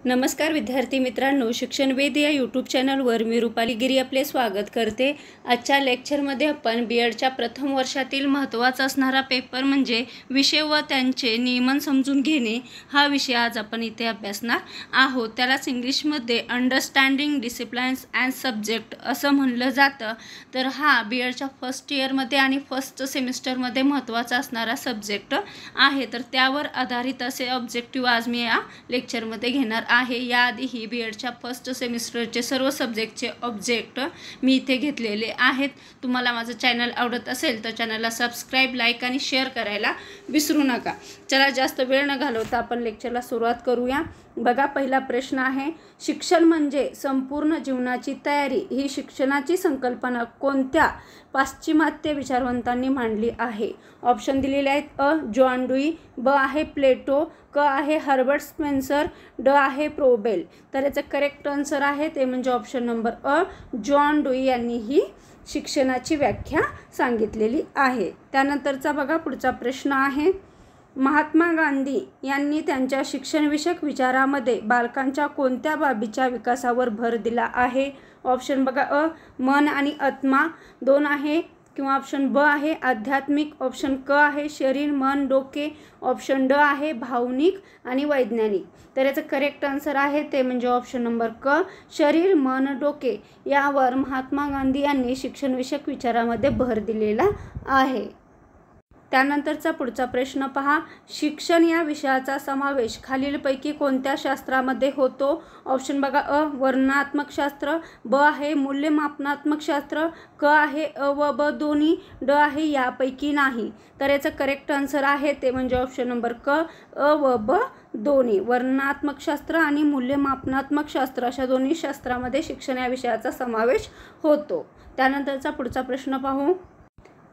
नमस्कार विद्यार्थी मित्रांनो, शिक्षण वेद या यूट्यूब चॅनलवर मी रुपाली गिरी आपले स्वागत करते। आजच्या लेक्चरमध्ये आपण बीएडच्या प्रथम वर्षातील महत्त्वाचा असणारा पेपर म्हणजे विषय व त्यांचे नियमन समजून घेणे हा विषय आज आपण इथे अभ्यासणार आहोत। त्यालाच इंग्लिशमध्ये अंडरस्टँडिंग डिसिप्लिन्स अँड सब्जेक्ट असं म्हणलं जातं। तर हा बीएडच्या फर्स्ट इयरमध्ये आणि फर्स्ट सेमिस्टरमध्ये महत्त्वाचा असणारा सब्जेक्ट आहे। तर त्यावर आधारित असे ऑब्जेक्टिव्ह आज मी या लेक्चरमध्ये घेणार आहे। याआधीही बीएडच्या फर्स्ट सेमिस्टरचे सर्व सब्जेक्टचे ऑब्जेक्ट मी इथे घेतलेले आहेत। तुम्हाला माझं चॅनल आवडत असेल तर चॅनलला सबस्क्राइब, लाईक आणि शेअर करायला विसरू नका। चला जास्त वेळ न घालवता आपण लेक्चरला सुरुवात करूया। बघा, पहिला प्रश्न आहे, शिक्षण म्हणजे संपूर्ण जीवनाची तयारी ही शिक्षणाची संकल्पना कोणत्या पाश्चिमात्य विचारवंतांनी मांडली आहे? ऑप्शन दिलेले आहेत। अ जॉन डुई, ब आहे प्लेटो, क आहे हर्बर्ट स्पेन्सर, ड आहे प्रोबेल। तर याचं करेक्ट आन्सर आहे ते म्हणजे ऑप्शन नंबर अ, जॉन डुई यांनी ही शिक्षणाची व्याख्या सांगितलेली आहे। त्यानंतरचा बघा पुढचा प्रश्न आहे, महात्मा गांधी यांनी त्यांच्या शिक्षणविषयक विचारामध्ये बालकांच्या कोणत्या बाबीच्या विकासावर भर दिला आहे? ऑप्शन बघा, अ मन आणि आत्मा, दोन आहे किंवा ऑप्शन ब आहे आध्यात्मिक, ऑप्शन क आहे शरीर मन डोके, ऑप्शन ड आहे भावनिक आणि वैज्ञानिक। तर याचं करेक्ट आन्सर आहे ते म्हणजे ऑप्शन नंबर क, शरीर मन डोके यावर महात्मा गांधी यांनी शिक्षणविषयक विचारामध्ये भर दिलेला आहे। त्यानंतरचा पुढचा प्रश्न पहा, शिक्षण या विषयाचा समावेश खालीलपैकी कोणत्या शास्त्रामध्ये होतो? ऑप्शन बघा, अ वर्णनात्मक शास्त्र, ब आहे मूल्यमापनात्मक शास्त्र, क आहे अ व ब दोन्ही, ड आहे यापैकी नाही। तर याचं करेक्ट आन्सर आहे ते म्हणजे ऑप्शन नंबर क, अ व ब दोन्ही, वर्णनात्मक शास्त्र आणि मूल्यमापनात्मक शास्त्र अशा दोन्ही शास्त्रामध्ये शिक्षण या विषयाचा समावेश होतो। त्यानंतरचा पुढचा प्रश्न पाहू।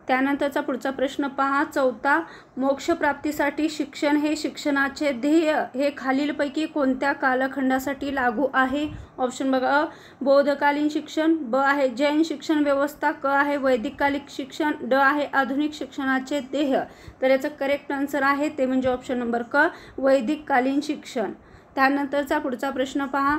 त्यानंतरचा प्रश्न पहा, चौथा, मोक्षप्राप्तीसाठी शिक्षण हे शिक्षणाचे ध्येय हे खालीलपैकी कोणत्या कालखंडासाठी लागू आहे? ऑप्शन बघा, अ बौद्धकालीन शिक्षण, ब आहे जैन शिक्षण व्यवस्था, क आहे वैदिककालिक शिक्षण, ड आहे आधुनिक शिक्षणाचे ध्येय। तर याचं करेक्ट आन्सर आहे ते म्हणजे ऑप्शन नंबर क, वैदिककालीन शिक्षण। त्यानंतरचा पुढचा प्रश्न पहा,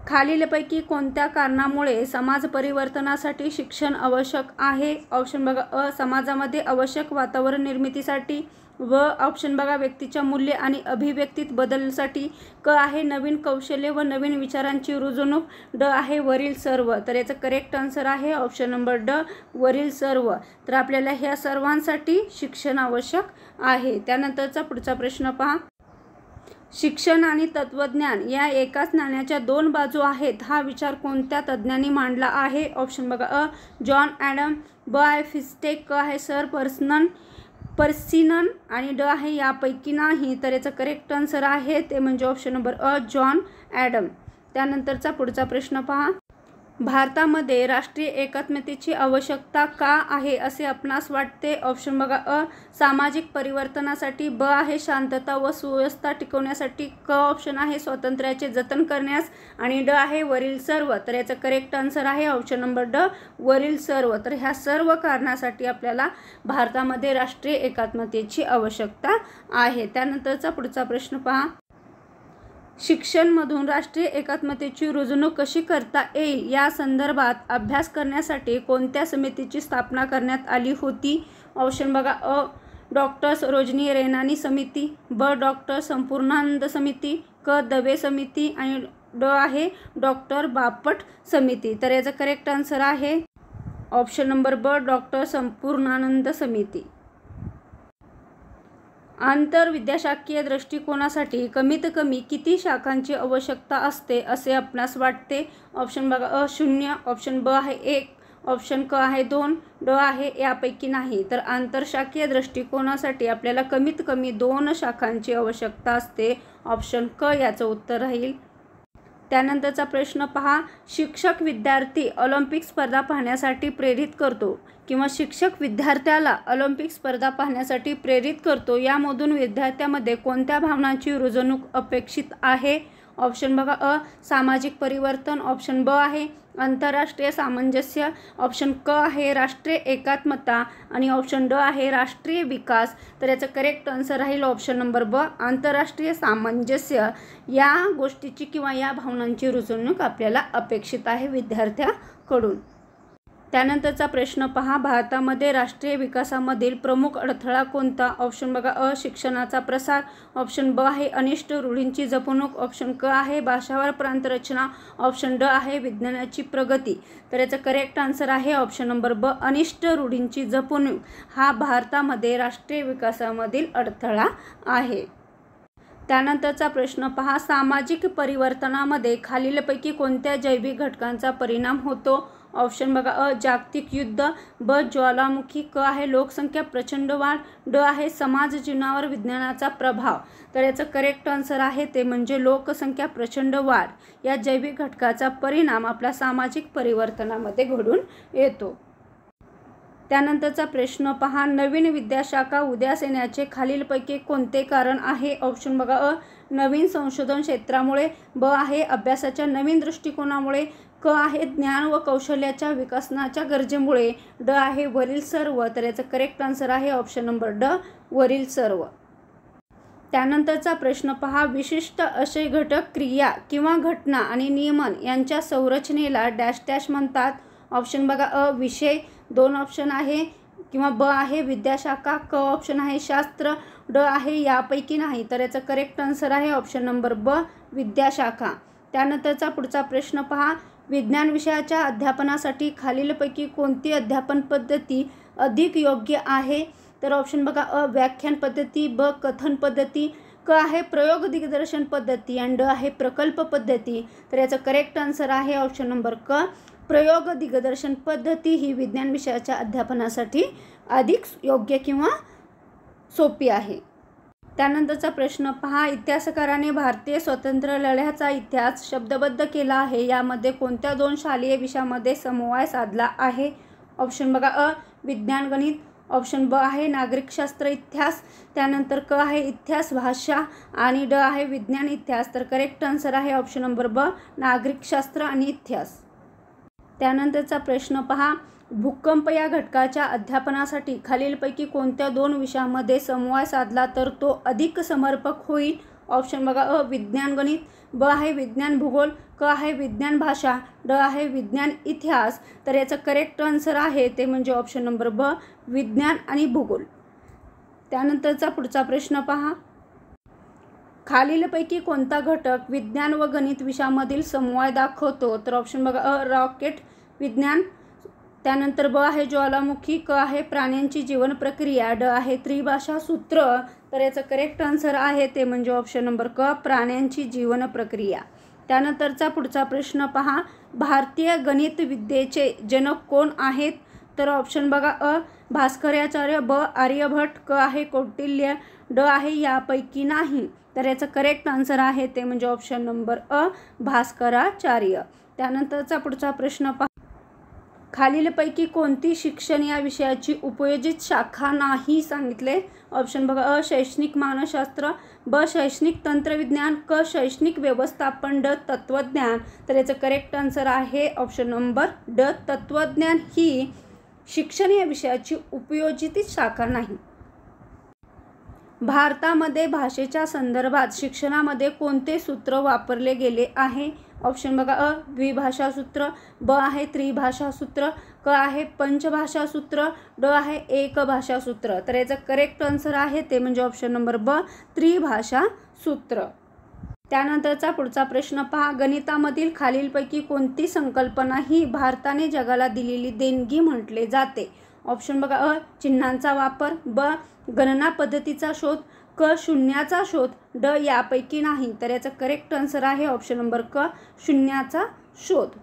खालीलपैकी कोणत्या कारणामुळे समाज परिवर्तनासाठी शिक्षण आवश्यक आहे? ऑप्शन बघा, अ समाजामध्ये आवश्यक वातावरण निर्मितीसाठी, व ऑप्शन बघा व्यक्तीच्या मूल्य आणि अभिव्यक्तीत बदलसाठी, क आहे नवीन कौशल्य व नवीन विचारांची रुजवणूक, ड आहे वरील सर्व। तर याचं करेक्ट आन्सर आहे ऑप्शन नंबर ड, वरील सर्व। तर आपल्याला ह्या सर्वांसाठी शिक्षण आवश्यक आहे। त्यानंतरचा पुढचा प्रश्न पहा, शिक्षण आणि तत्वज्ञान या एकाच नाण्याच्या दोन बाजू आहेत हा विचार कोणत्या तज्ज्ञांनी मांडला आहे? ऑप्शन बघा, अ जॉन ॲडम, ब आहे फिस्टे, क आहे सर पर्सिनन आणि ड आहे यापैकी नाही। तर याचं करेक्ट आन्सर आहे ते म्हणजे ऑप्शन नंबर अ, जॉन ॲडम। त्यानंतरचा पुढचा प्रश्न पहा, भारतामध्ये राष्ट्रीय एकात्मतेची आवश्यकता का आहे असे आपणास वाटते? ऑप्शन बघा, अ सामाजिक परिवर्तनासाठी, ब आहे शांतता व सुव्यवस्था टिकवण्यासाठी, क ऑप्शन आहे स्वातंत्र्याचे जतन करण्यास आणि ड आहे वरील सर्व। तर याचं करेक्ट आन्सर आहे ऑप्शन नंबर ड, वरील सर्व। तर ह्या सर्व कारणासाठी आपल्याला भारतामध्ये राष्ट्रीय एकात्मतेची आवश्यकता आहे। त्यानंतरचा पुढचा प्रश्न पहा, शिक्षणमधून राष्ट्रीय एकात्मतेची रुजवणूक कशी करता येईल या संदर्भात अभ्यास करण्यासाठी कोणत्या समितीची स्थापना करण्यात आली होती? ऑप्शन बघा, अ डॉक्टर सरोजिनी रेनानी समिती, ब डॉक्टर संपूर्णानंद समिती, क दवे समिती आणि ड आहे डॉक्टर बापट समिती। तर याचं करेक्ट आन्सर आहे ऑप्शन नंबर ब, डॉक्टर संपूर्णानंद समिती। आंतरविद्याशाखीय दृष्टिकोनासाठी कमीत कमी किती शाखांची आवश्यकता असते असे आपणास वाटते? ऑप्शन बघा, अ शून्य, ऑप्शन ब आहे 1, ऑप्शन क आहे 2, ड आहे यापैकी नाही। तर आंतरशाखीय दृष्टिकोनासाठी आपल्याला कमीत कमी 2 शाखांची आवश्यकता असते। ऑप्शन क याचं उत्तर राहील। त्यानंतरचा प्रश्न पहा, शिक्षक विद्यार्थी ऑलिम्पिक स्पर्धा पाहण्यासाठी प्रेरित करतो किंवा शिक्षक विद्यार्थ्याला ऑलिम्पिक स्पर्धा पाहण्यासाठी प्रेरित करतो यामधून विद्यार्थ्यामध्ये कोणत्या भावनांची रुजवणूक अपेक्षित आहे? ऑप्शन बघा अ सामाजिक परिवर्तन, ऑप्शन ब आहे आंतरराष्ट्रीय सामंजस्य, ऑप्शन क आहे राष्ट्रीय एकात्मता आणि ऑप्शन ड आहे राष्ट्रीय विकास। तर याचं करेक्ट आन्सर राहील ऑप्शन नंबर ब आंतरराष्ट्रीय सामंजस्य। या गोष्टीची किंवा या भावनांची रुजवणूक आपल्याला अपेक्षित आहे विद्यार्थ्याकडून। त्यानंतरचा प्रश्न पहा, भारतामध्ये राष्ट्रीय विकासामधील प्रमुख अडथळा कोणता? ऑप्शन बघा अ शिक्षणाचा प्रसार, ऑप्शन ब आहे अनिष्ट रूढींची जपणूक, ऑप्शन क आहे भाषावर प्रांतरचना, ऑप्शन ड आहे विज्ञानाची प्रगती। तर याचा करेक्ट आन्सर आहे ऑप्शन नंबर ब अनिष्ट रूढींची जपणूक हा भारतामध्ये राष्ट्रीय विकासामधील अडथळा आहे। त्यानंतरचा प्रश्न पहा, सामाजिक परिवर्तनामध्ये खालीलपैकी कोणत्या जैविक घटकांचा परिणाम होतो? ऑप्शन बघा अ जागतिक युद्ध, ब ज्वालामुखी, क आहे लोकसंख्या प्रचंड वाढ, ड आहे समाज जीवनावर विज्ञानाचा प्रभाव। तर याचं करेक्ट आन्सर आहे ते म्हणजे लोकसंख्या प्रचंड वाढ या जैविक घटकाचा परिणाम आपल्या सामाजिक परिवर्तनामध्ये घडून येतो। त्यानंतरचा प्रश्न पहा, नवीन विद्याशाखा उदयास येण्याचे खालीलपैकी कोणते कारण आहे? ऑप्शन बघा अ नवीन संशोधन क्षेत्रामुळे, ब आहे अभ्यासाच्या नवीन दृष्टिकोनामुळे, क आहे ज्ञान व कौशल्याच्या विकासनाच्या गरजेमुळे, ड आहे वरील सर्व। तर याचं करेक्ट आन्सर आहे ऑप्शन नंबर ड वरील सर्व। त्यानंतरचा प्रश्न पहा, विशिष्ट असे घटक क्रिया किंवा घटना आणि नियमन यांच्या संरचनेला डॅश डॅश म्हणतात। ऑप्शन बघा अ विषय, दोन ऑप्शन आहे किंवा ब आहे विद्याशाखा, क ऑप्शन आहे शास्त्र, ड आहे यापैकी नाही। तर याचं करेक्ट आन्सर आहे ऑप्शन नंबर ब विद्याशाखा। त्यानंतरचा पुढचा प्रश्न पहा, विज्ञान विषयाच्या अध्यापनासाठी खालीलपैकी कोणती अध्यापन पद्धती अधिक योग्य आहे? तर ऑप्शन बघा अ व्याख्यान पद्धती, ब कथन पद्धती, क आहे प्रयोग दिग्दर्शन पद्धती आणि ड आहे प्रकल्प पद्धती। तर याचं करेक्ट आन्सर आहे ऑप्शन नंबर क प्रयोग दिग्दर्शन पद्धती ही विज्ञान विषयाच्या अध्यापनासाठी अधिक योग्य किंवा सोपी आहे। त्यानंतरचा प्रश्न पहा, इतिहासकाराने भारतीय स्वातंत्र्य लढ्याचा इतिहास शब्दबद्ध केला आहे, यामध्ये कोणत्या दोन शालेय विषयामध्ये समन्वय साधला आहे? ऑप्शन बघा अ विज्ञान गणित, ऑप्शन ब आहे नागरिकशास्त्र इतिहास, त्यानंतर क आहे इतिहास भाषा आणि ड आहे विज्ञान इतिहास। तर करेक्ट आन्सर आहे ऑप्शन नंबर ब नागरिकशास्त्र आणि इतिहास। त्यानंतरचा प्रश्न पहा, भूकंप या घटकाच्या अध्यापनासाठी खालीलपैकी कोणत्या दोन विषयामध्ये समन्वय साधला तर तो अधिक समर्पक होईल? ऑप्शन बघा अ विज्ञान गणित, ब आहे विज्ञान भूगोल, क आहे विज्ञान भाषा, ड आहे विज्ञान इतिहास। तर याचं करेक्ट आन्सर आहे ते म्हणजे ऑप्शन नंबर ब विज्ञान आणि भूगोल। त्यानंतरचा पुढचा प्रश्न पहा, खालीलपैकी कोणता घटक विज्ञान व गणित विषयामधील समन्वय दाखवतो? तर ऑप्शन बघा अ रॉकेट विज्ञान, त्यानंतर ब आहे ज्वालामुखी, क आहे प्राण्यांची जीवन प्रक्रिया, ड आहे त्रिभाषा सूत्र। तर याचं करेक्ट आन्सर आहे ते म्हणजे ऑप्शन नंबर क प्राण्यांची जीवन प्रक्रिया। त्यानंतरचा पुढचा प्रश्न पहा, भारतीय गणित विद्येचे जनक कोण आहेत? तर ऑप्शन बघा अ भास्कराचार्य, ब आर्यभट्ट, क आहे कौटिल्य, ड आहे यापैकी नाही। तर याचं करेक्ट आन्सर आहे ते म्हणजे ऑप्शन नंबर अ भास्कराचार्य। त्यानंतरचा पुढचा प्रश्न पहा, खालीलपैकी कोणती शिक्षण या विषयाची उपयोजित शाखा नाही सांगितले? ऑप्शन बघा अ शैक्षणिक मानसशास्त्र, ब शैक्षणिक तंत्रविज्ञान, क शैक्षणिक व्यवस्थापन, ड तत्त्वज्ञान। तर याचं करेक्ट आन्सर आहे ऑप्शन नंबर ड तत्त्वज्ञान ही शिक्षण या विषयाची उपयोजित शाखा नाही। भारतामध्ये भाषेच्या संदर्भात शिक्षणामध्ये कोणते सूत्र वापरले गेले आहे? ऑप्शन बघा अ द्विभाषा सूत्र, ब आहे त्रिभाषा सूत्र, क आहे पंचभाषा सूत्र, ड आहे एकभाषा सूत्र। तर याचं करेक्ट आन्सर आहे ते म्हणजे ऑप्शन नंबर ब त्रिभाषा सूत्र। त्यानंतरचा पुढचा प्रश्न पहा, गणितामधील खालीलपैकी कोणती संकल्पना ही भारताने जगाला दिलेली देणगी म्हटले जाते? ऑप्शन बघा अ चिन्हांचा वापर, ब गणना पद्धतीचा शोध, क शून्याचा शोध, ड यापैकी नाही। तर याचा करेक्ट आन्सर आहे ऑप्शन नंबर क शून्याचा शोध।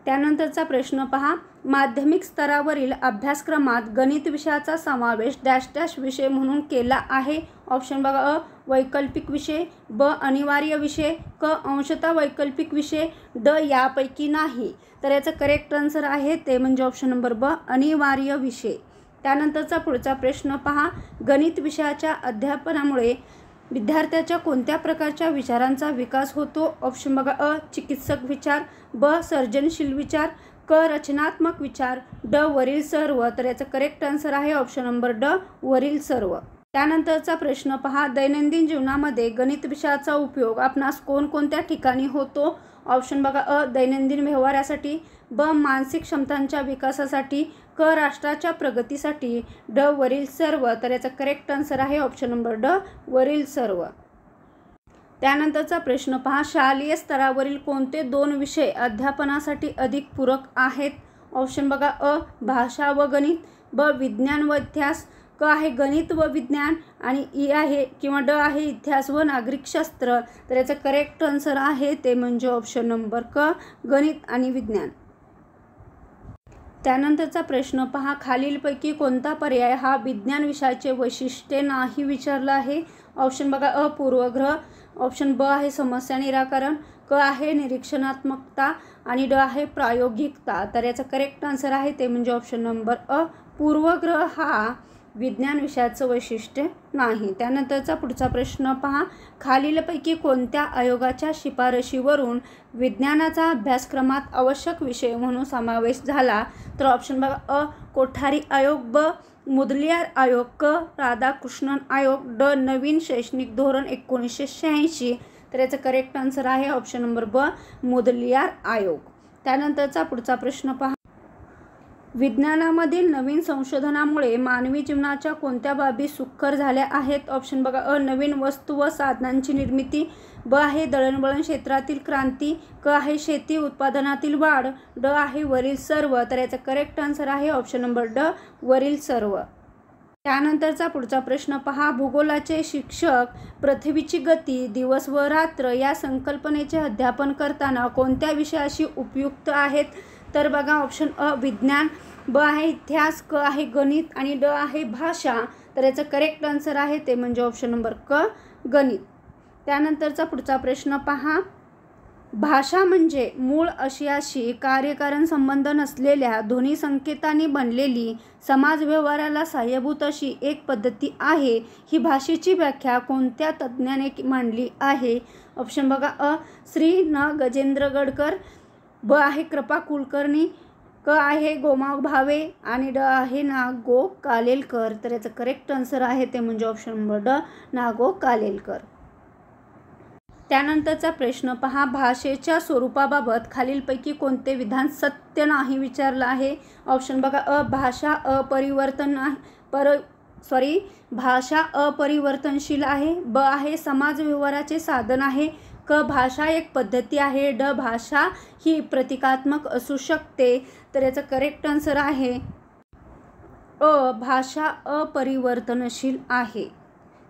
त्यानंतरचा प्रश्न पहा, माध्यमिक स्तरावरील अभ्यासक्रमात गणित विषयाचा समावेश डॅश डॅश विषय म्हणून केला आहे? ऑप्शन बघा अ वैकल्पिक विषय, ब अनिवार्य विषय, क अंशतः वैकल्पिक विषय, ड यापैकी नाही। तर याचं करेक्ट आन्सर आहे ते म्हणजे ऑप्शन नंबर ब अनिवार्य विषय। त्यानंतरचा पुढचा प्रश्न पहा, गणित विषयाच्या अध्यापनामुळे विद्यार्थ्याच्या कोणत्या प्रकारच्या विचारांचा विकास होतो? ऑप्शन बघा अ चिकित्सक विचार, ब सर्जनशील विचार, क रचनात्मक विचार, ड वरील सर्व. तर याचं करेक्ट आन्सर आहे ऑप्शन नंबर ड वरील सर्व. त्यानंतरचा प्रश्न पहा, दैनंदिन जीवनामध्ये गणित विषयाचा उपयोग आपणास कोणकोणत्या ठिकाणी होतो? ऑप्शन बघा अ दैनंदिन व्यवहारासाठी, ब मानसिक क्षमतांच्या विकासासाठी, क राष्ट्राच्या प्रगतीसाठी, ड वरील सर्व. तर याचा करेक्ट आन्सर आहे ऑप्शन नंबर ड वरील सर्व. त्यानंतरचा प्रश्न पहा, शालेय स्तरावरील कोणते 2 विषय अध्यापनासाठी अधिक पूरक आहेत? ऑप्शन बघा अ भाषा व गणित, ब विज्ञान व इतिहास, क आहे गणित व विज्ञान, आणि ई आहे किंवा ड आहे इतिहास व नागरिकशास्त्र. तर याचं करेक्ट आन्सर आहे ते म्हणजे ऑप्शन नंबर क गणित आणि विज्ञान. त्यानंतरचा प्रश्न पहा, खालीलपैकी कोणता पर्याय हा विज्ञान विषयाचे वैशिष्ट्य नाही विचारला आहे? ऑप्शन बघा अ पूर्वग्रह, ऑप्शन ब आहे समस्या निराकरण, क आहे निरीक्षणात्मकता, आणि ड आहे प्रायोगिकता. तर याचा करेक्ट आन्सर आहे ते म्हणजे ऑप्शन नंबर अ पूर्वग्रह हा विज्ञान विषयाचं वैशिष्ट्य नाही. त्यानंतरचा पुढचा प्रश्न पहा, खालीलपैकी कोणत्या आयोगाच्या शिफारशीवरून विज्ञानाचा अभ्यासक्रमात आवश्यक विषय म्हणून समावेश झाला? तर ऑप्शन बघा अ कोठारी आयोग, ब मुदलियार आयोग, क राधाकृष्णन आयोग, ड नवीन शैक्षणिक धोरण 1986. तर याचं करेक्ट आन्सर आहे ऑप्शन नंबर ब मुदलियार आयोग. त्यानंतरचा पुढचा प्रश्न पहा, विज्ञानामधील नवीन संशोधनामुळे मानवी जीवनाच्या कोणत्या बाबी सुकर झाल्या आहेत? ऑप्शन बघा अ नवीन वस्तू व साधनांची निर्मिती, ब आहे दळणवळण क्षेत्रातील क्रांती, क आहे शेती उत्पादनातील वाढ, ड आहे वरील सर्व. तर याचा करेक्ट आन्सर आहे ऑप्शन नंबर ड वरील सर्व. त्यानंतरचा पुढचा प्रश्न पहा, भूगोलाचे शिक्षक पृथ्वीची गती, दिवस व रात्र या संकल्पनेचे अध्यापन करताना कोणत्या विषयाशी उपयुक्त आहेत? तर बघा ऑप्शन अ विज्ञान, ब आहे इतिहास, क आहे गणित, आणि ड आहे भाषा. तर याचं करेक्ट आन्सर आहे ते म्हणजे ऑप्शन नंबर क गणित. त्यानंतरचा पुढचा प्रश्न पहा, भाषा म्हणजे मूळ आशयाशी कार्यकारण संबंध नसलेल्या ध्वनी संकेतांनी बनलेली समाज व्यवहाराला सहाय्यभूत अशी एक पद्धती आहे. ही भाषेची व्याख्या कोणत्या तज्ज्ञाने मांडली आहे? ऑप्शन बघा अ श्री न गजेंद्र गडकर, ब आहे कृपा कुलकर्णी, क आहे गोमाग भावे, आणि ड आहे ना गो कालेलकर. तर याचं करेक्ट आन्सर आहे ते म्हणजे ऑप्शन नंबर ड ना गो कालेलकर. त्यानंतरचा प्रश्न पहा, भाषेच्या स्वरूपाबाबत खालीलपैकी कोणते विधान सत्य नाही विचारलं आहे? ऑप्शन बघा अ भाषा भाषा अपरिवर्तनशील आहे, ब आहे समाज व्यवहाराचे साधन आहे, क भाषा एक पद्धती आहे, ड भाषा ही प्रतिकात्मक असू शकते. तर याचं करेक्ट आन्सर आहे अ भाषा अपरिवर्तनशील आहे.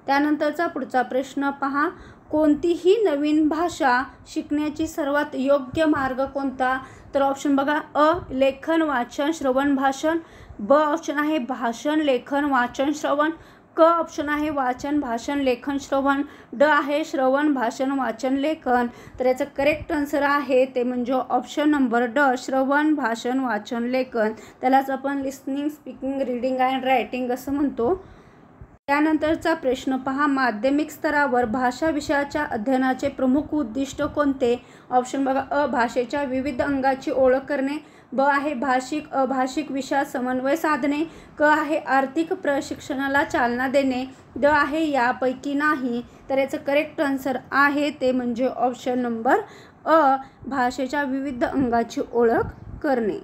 त्यानंतरचा पुढचा प्रश्न पहा, कोणतीही नवीन भाषा शिकण्याची सर्वात योग्य मार्ग कोणता? तर ऑप्शन बघा अ लेखन वाचन श्रवण भाषण, ब ऑप्शन आहे भाषण लेखन वाचन श्रवण, क ऑप्शन आहे वाचन भाषण लेखन श्रवण, ड आहे श्रवण भाषण वाचन लेखन. तर याचं करेक्ट आन्सर आहे ते म्हणजे ऑप्शन नंबर ड श्रवण भाषण वाचन लेखन. त्यालाच आपण listening speaking reading and writing असं म्हणतो. त्यानंतरचा प्रश्न पहा, माध्यमिक स्तरावर भाषा विषयाच्या अध्ययनाचे प्रमुख उद्दिष्ट कोणते? ऑप्शन बघा अ भाषेच्या विविध अंगाची ओळख करणे, ब आहे भाषिक अभाषिक विषयात समन्वय साधणे, क आहे आर्थिक प्रशिक्षणाला चालना देणे, ड आहे यापैकी नाही. तर याचं करेक्ट आन्सर आहे ते म्हणजे ऑप्शन नंबर अ भाषेच्या विविध अंगाची ओळख करणे.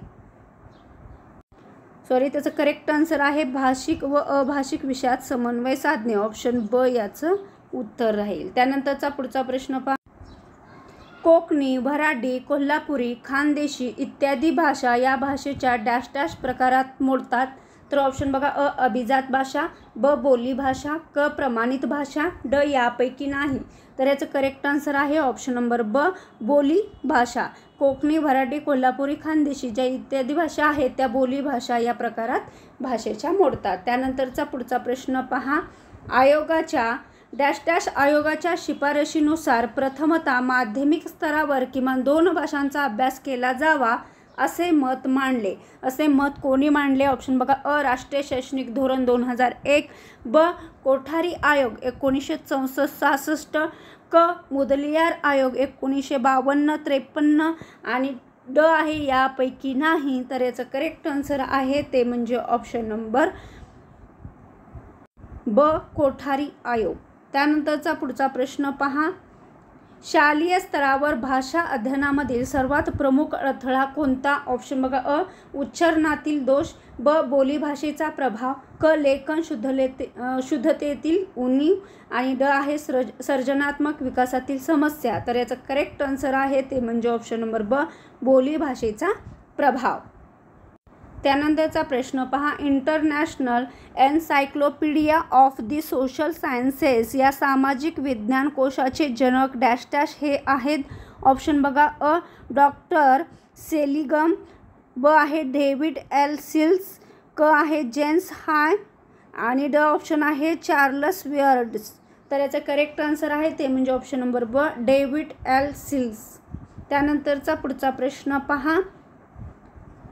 त्याचं करेक्ट आन्सर आहे भाषिक व अभाषिक विषयात समन्वय साधणे. ऑप्शन ब याचं उत्तर राहील. त्यानंतरचा पुढचा प्रश्न पहा, कोकणी, वऱ्हाडी, कोल्हापुरी, खानदेशी इत्यादी भाषा या भाषेच्या डॅश डॅश प्रकारात मोडतात. तर ऑप्शन बघा अ अभिजात भाषा, ब बोली भाषा, क प्रमाणित भाषा, ड यापैकी नाही. तर याचं करेक्ट आन्सर आहे ऑप्शन नंबर ब बोली भाषा. कोकणी, वऱ्हाडी, कोल्हापुरी, खानदेशी ज्या इत्यादी भाषा आहेत त्या बोली भाषा या प्रकारात भाषेच्या मोडतात. त्यानंतरचा पुढचा प्रश्न पहा, आयोगाच्या डॅश डॅश आयोगाच्या शिफारशीनुसार प्रथमतः माध्यमिक स्तरावर किमान 2 भाषांचा अभ्यास केला जावा. असे मत मांडले. असे मत कोणी मांडले? ऑप्शन बघा अ राष्ट्रीय शैक्षणिक धोरण 2001, ब कोठारी आयोग 1966, क मुदलियार आयोग 1952-53 आणि ड आहे यापैकी नाही. तर याचं करेक्ट आन्सर आहे ते म्हणजे ऑप्शन नंबर ब कोठारी आयोग. त्यानंतरचा पुढचा प्रश्न पहा. शालेय स्तरावर भाषा अध्ययनामधील सर्वात प्रमुख अडथळा कोणता? ऑप्शन बघा अ उच्चारणातील दोष, ब बोलीभाषेचा प्रभाव, क लेखन शुद्धतेतील उणीव आणि ड आहे सर्जनात्मक विकासातील समस्या. तर याचा करेक्ट आन्सर आहे ते म्हणजे ऑप्शन नंबर ब बोलीभाषेचा प्रभाव. त्यानंतरचा प्रश्न पहा. International encyclopaedia of the social sciences या सामाजिक विज्ञान कोशाचे जनक डॅश डॅश हे आहेत. ऑप्शन बघा अ डॉक्टर सेलिगम, ब आहे डेव्हिड एल सिल्स, क आहे जेम्स हाय आणि ड ऑप्शन आहे चार्ल्स विअर्ड्स. तर याचा करेक्ट आन्सर आहे ते म्हणजे ऑप्शन नंबर ब डेव्हिड एल सिल्स. त्यानंतरचा पुढचा प्रश्न पहा.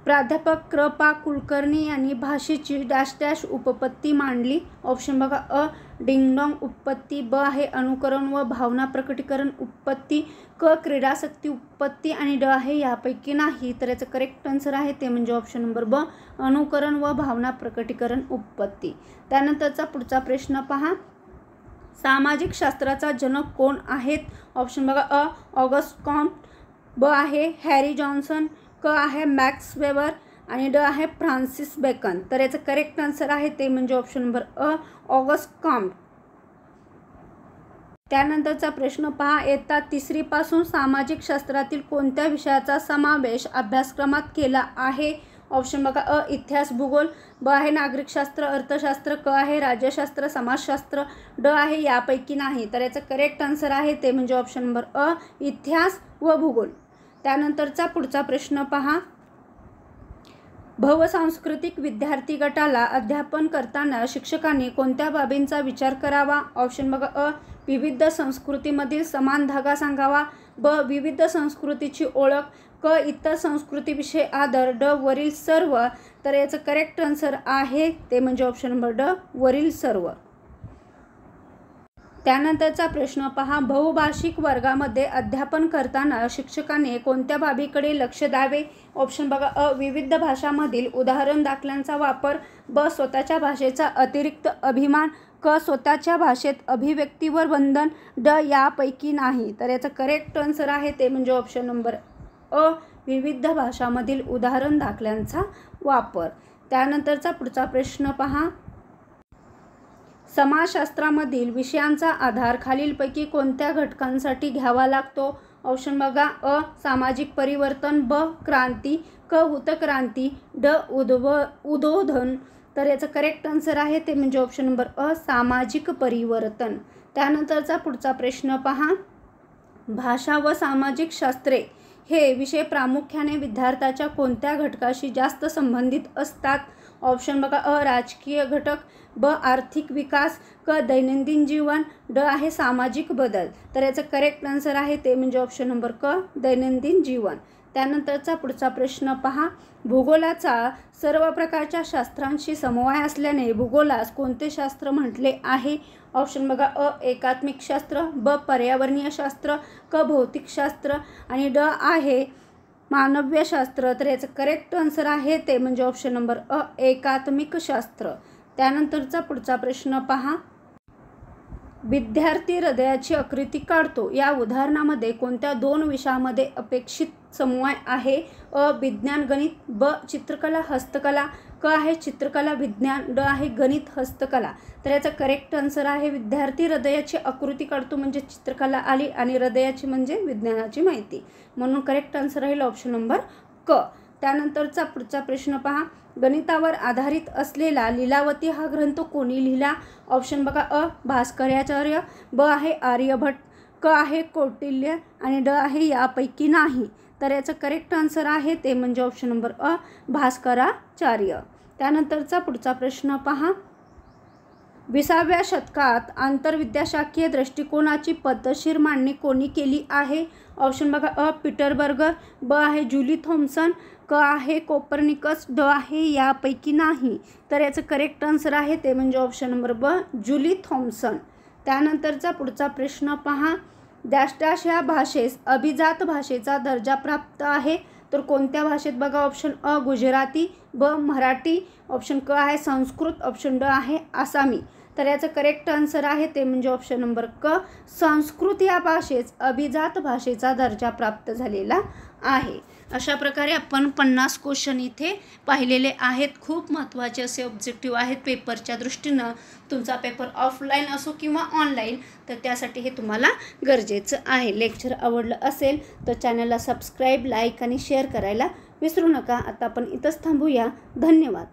प्राध्यापक कृ पा कुलकर्णी यांनी भाषेची डॅश डॅश उपपत्ती मांडली. ऑप्शन बघा अ डिंगडॉंग उपपत्ती, ब आहे अनुकरण व भावना प्रकटीकरण उपपत्ती, क क्रीडाशक्ती उपपत्ती आणि ड आहे यापैकी नाही. तर याचं करेक्ट आन्सर आहे ते म्हणजे ऑप्शन नंबर ब अनुकरण व भावना प्रकटीकरण उपपत्ती. त्यानंतरचा पुढचा प्रश्न पहा. सामाजिक शास्त्राचा जनक कोण आहेत? ऑप्शन बघा अ ऑगस्ट कॉम्ट, ब आहे हॅरी जॉन्सन, क आहे मॅक्स वेबर आणि ड आहे फ्रान्सिस बेकन. तर याचं करेक्ट आन्सर आहे ते म्हणजे ऑप्शन नंबर अ ऑगस्ट कॉम्ट. त्यानंतरचा प्रश्न पहा. इयत्ता 3री पासून सामाजिक शास्त्रातील कोणत्या विषयाचा समावेश अभ्यासक्रमात केला आहे? ऑप्शन बघा अ इतिहास भूगोल, ब आहे नागरिकशास्त्र अर्थशास्त्र, क आहे राज्यशास्त्र समाजशास्त्र, ड आहे यापैकी नाही. तर याचं करेक्ट आन्सर आहे ते म्हणजे ऑप्शन नंबर अ इतिहास व भूगोल. त्यानंतरचा पुढचा प्रश्न पहा. बहुसांस्कृतिक विद्यार्थी गटाला अध्यापन करताना शिक्षकांनी कोणत्या बाबींचा विचार करावा? ऑप्शन बघा अ विविध संस्कृतीमधील समान धागा सांगावा, ब विविध संस्कृतीची ओळख, क इतर संस्कृतीविषयी आदर, ड वरील सर्व. तर याचं करेक्ट आन्सर आहे ते म्हणजे ऑप्शन नंबर ड वरील सर्व. त्यानंतरचा प्रश्न पहा. बहुभाषिक वर्गामध्ये अध्यापन करताना शिक्षकाने कोणत्या बाबीकडे लक्ष द्यावे? ऑप्शन बघा अ विविध भाषांमधील उदाहरण दाखल्यांचा वापर, ब स्वतःच्या भाषेचा अतिरिक्त अभिमान, क स्वतःच्या भाषेत अभिव्यक्तीवर बंधन, ड यापैकी नाही. तर याचं करेक्ट आन्सर आहे ते म्हणजे ऑप्शन नंबर अ विविध भाषांमधील उदाहरण दाखल्यांचा वापर. त्यानंतरचा पुढचा प्रश्न पहा. समाजशास्त्रामधील विषयांचा आधार खालीलपैकी कोणत्या घटकांसाठी घ्यावा लागतो? ऑप्शन बघा अ सामाजिक परिवर्तन, ब क्रांती, क हूतक्रांती, ड उद्बोधन. तर याचं करेक्ट आन्सर आहे ते म्हणजे ऑप्शन नंबर अ सामाजिक परिवर्तन. त्यानंतरचा पुढचा प्रश्न पहा. भाषा व सामाजिक शास्त्रे हे विषय प्रामुख्याने विद्यार्थ्याच्या कोणत्या घटकाशी जास्त संबंधित असतात? ऑप्शन बघा अ राजकीय घटक, ब आर्थिक विकास, क दैनंदिन जीवन, ड आहे सामाजिक बदल. तर याचं करेक्ट आन्सर आहे ते म्हणजे ऑप्शन नंबर क दैनंदिन जीवन. त्यानंतरचा पुढचा प्रश्न पहा. भूगोलाचा सर्व प्रकारच्या शास्त्रांशी समवाय असल्याने भूगोलास कोणते शास्त्र म्हटले आहे? ऑप्शन बघा अ एकात्मिक शास्त्र, ब पर्यावरणीय शास्त्र, क भौतिकशास्त्र आणि ड आहे मानव्य शास्त्र. तर याचं करेक्ट आन्सर आहे ते म्हणजे ऑप्शन नंबर अ एकात्मिक शास्त्र. त्यानंतरचा पुढचा प्रश्न पहा. विद्यार्थी हृदयाची आकृती काढतो या उदाहरणामध्ये कोणत्या 2 विषयामध्ये अपेक्षित समन्वय आहे? अ विज्ञान गणित, ब चित्रकला हस्तकला, क आहे चित्रकला विज्ञान, ड आहे गणित हस्तकला. तर याचा करेक्ट आन्सर आहे विद्यार्थी हृदयाची आकृती काढतो म्हणजे चित्रकला आली आणि हृदयाची म्हणजे विज्ञानाची माहिती, म्हणून करेक्ट आन्सर राहील ऑप्शन नंबर क. त्यानंतरचा पुढचा प्रश्न पहा. गणितावर आधारित असलेला लीलावती हा ग्रंथ कोणी लिहिला? ऑप्शन बघा अ भास्कराचार्य, ब आहे आर्यभट्ट, क आहे कौटिल्य आणि ड आहे यापैकी नाही. तर याचं करेक्ट आन्सर आहे ते म्हणजे ऑप्शन नंबर अ भास्कराचार्य. त्यानंतरचा पुढचा प्रश्न पहा. 20व्या शतकात आंतरविद्याशाखीय दृष्टिकोनाची पद्धतशीर मांडणी कोणी केली आहे? ऑप्शन बघा, अ पीटरबर्गर, ब आहे जुली थॉम्सन, क आहे कोपर्निकस, ड आहे यापैकी नाही. तर याचं करेक्ट आन्सर आहे ते म्हणजे ऑप्शन नंबर ब जुली थॉम्सन. त्यानंतरचा पुढचा प्रश्न पहा. डॅश डॅश या भाषेस अभिजात भाषेचा दर्जा प्राप्त आहे. तर कोणत्या भाषेत बघा, ऑप्शन अ गुजराती, ब मराठी, ऑप्शन क आहे संस्कृत, ऑप्शन ड आहे आसामी. तर याचं करेक्ट आन्सर आहे ते म्हणजे ऑप्शन नंबर क संस्कृत या भाषेस अभिजात भाषेचा दर्जा प्राप्त झालेला आहे. अशा प्रकारे आपण 50 क्वेश्चन इथे पाहिलेले आहेत. खूप महत्त्वाचे असे ऑब्जेक्टिव्ह आहेत पेपरच्या दृष्टीनं. तुमचा पेपर ऑफलाईन असो किंवा ऑनलाईन, तर त्यासाठी हे तुम्हाला गरजेचं आहे. लेक्चर आवडलं असेल तर चॅनलला सबस्क्राईब, लाईक आणि शेअर करायला विसरू नका. आता आपण इथंच थांबूया. धन्यवाद.